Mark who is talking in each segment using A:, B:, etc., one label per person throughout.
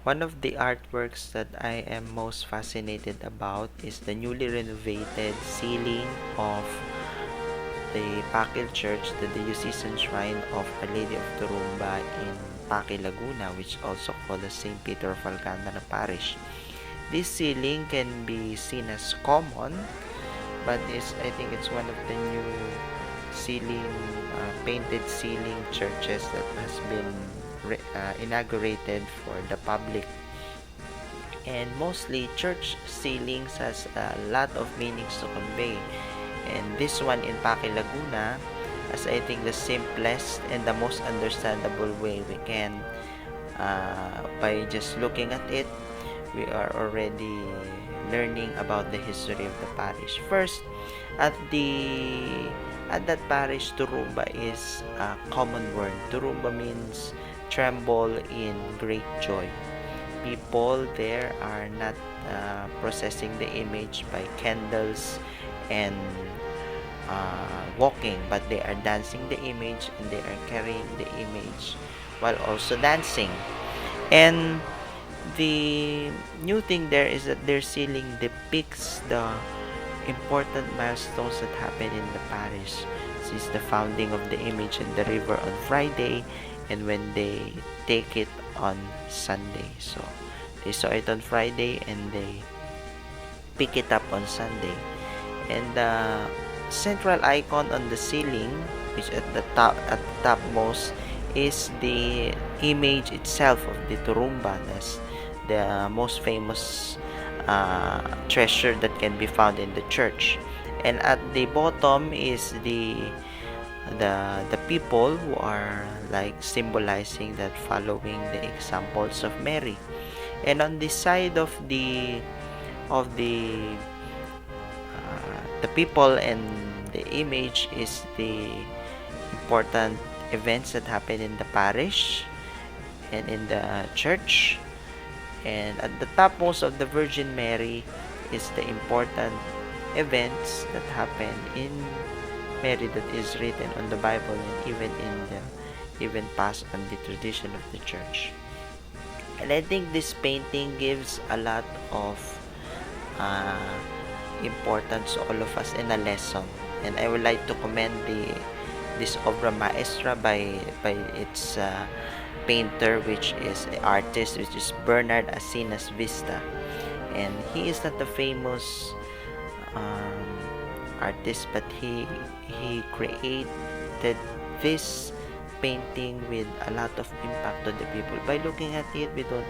A: One of the artworks that I am most fascinated about is the newly renovated ceiling of the Pakil Church, the Diocesan Shrine of Our Lady of Turumba in Pakil, Laguna, which also called the St. Peter of Alcantara Parish. This ceiling can be seen as common, but I think it's one of the new ceiling, painted ceiling churches that has been inaugurated for the public. And mostly church ceilings has a lot of meanings to convey. And this one in Pakil, Laguna, as I think the simplest and the most understandable way we can, by just looking at it, we are already learning about the history of the parish. First, at that parish, Turumba is a common word. Turumba means tremble in great joy. People there are not processing the image by candles and walking, but they are dancing the image, and they are carrying the image while also dancing. And the new thing there is that their ceiling depicts the important milestones that happen in the parish, since the founding of the image in the river on Friday, and when they take it on Sunday. So they saw it on Friday and they pick it up on Sunday. And the central icon on the ceiling, which at the topmost, is the image itself of the Turumba. That's the most famous treasure that can be found in the church. And at the bottom is the people who are like symbolizing that, following the examples of Mary. And on the side of the people and the image is the important events that happen in the parish and in the church. And at the topmost of the Virgin Mary is the important events that happen in Mary that is written on the Bible, and even passed on the tradition of the church. And I think this painting gives a lot of uh, importance to all of us and a lesson. And I would like to commend this obra maestra by its painter, which is an artist, which is Bernard Asinas Vista. And he is not a famous um, artist, but he created this painting with a lot of impact to the people. By looking at it, we don't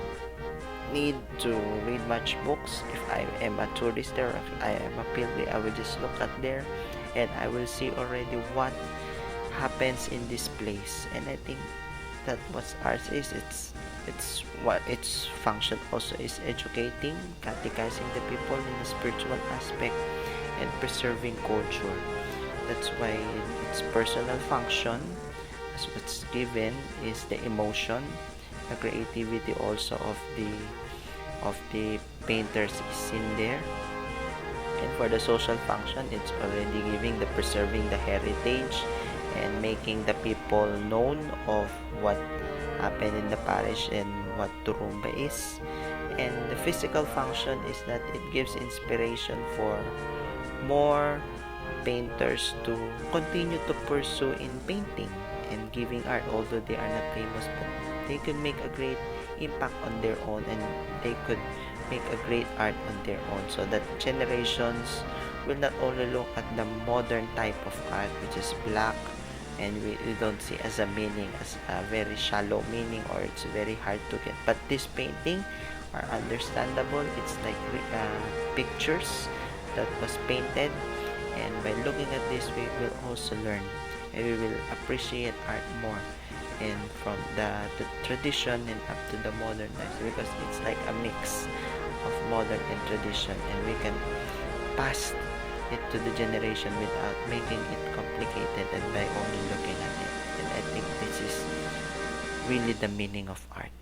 A: need to read much books. If I am a tourist there, if I am a pilgrim, I will just look at there and I will see already what happens in this place. And I think that what arts is, it's what its function also is: educating, catechizing the people in the spiritual aspect, and preserving culture. That's why its personal function, as what's given, is the emotion, the creativity also of the painters is in there. And for the social function, it's already giving the preserving the heritage and making the people known of what happened in the parish and what Turumba is. And the physical function is that it gives inspiration for more painters to continue to pursue in painting and giving art, although they are not famous, but they could make a great impact on their own, and they could make a great art on their own, so that generations will not only look at the modern type of art, which is black, and we don't see as a meaning, as a very shallow meaning, or it's very hard to get. But this painting are understandable. It's like pictures that was painted, and by looking at this, we will also learn, and we will appreciate art more, and from the tradition and up to the modern times, because it's like a mix of modern and tradition, and we can pass it to the generation without making it complicated and by only looking at it. And I think this is really the meaning of art.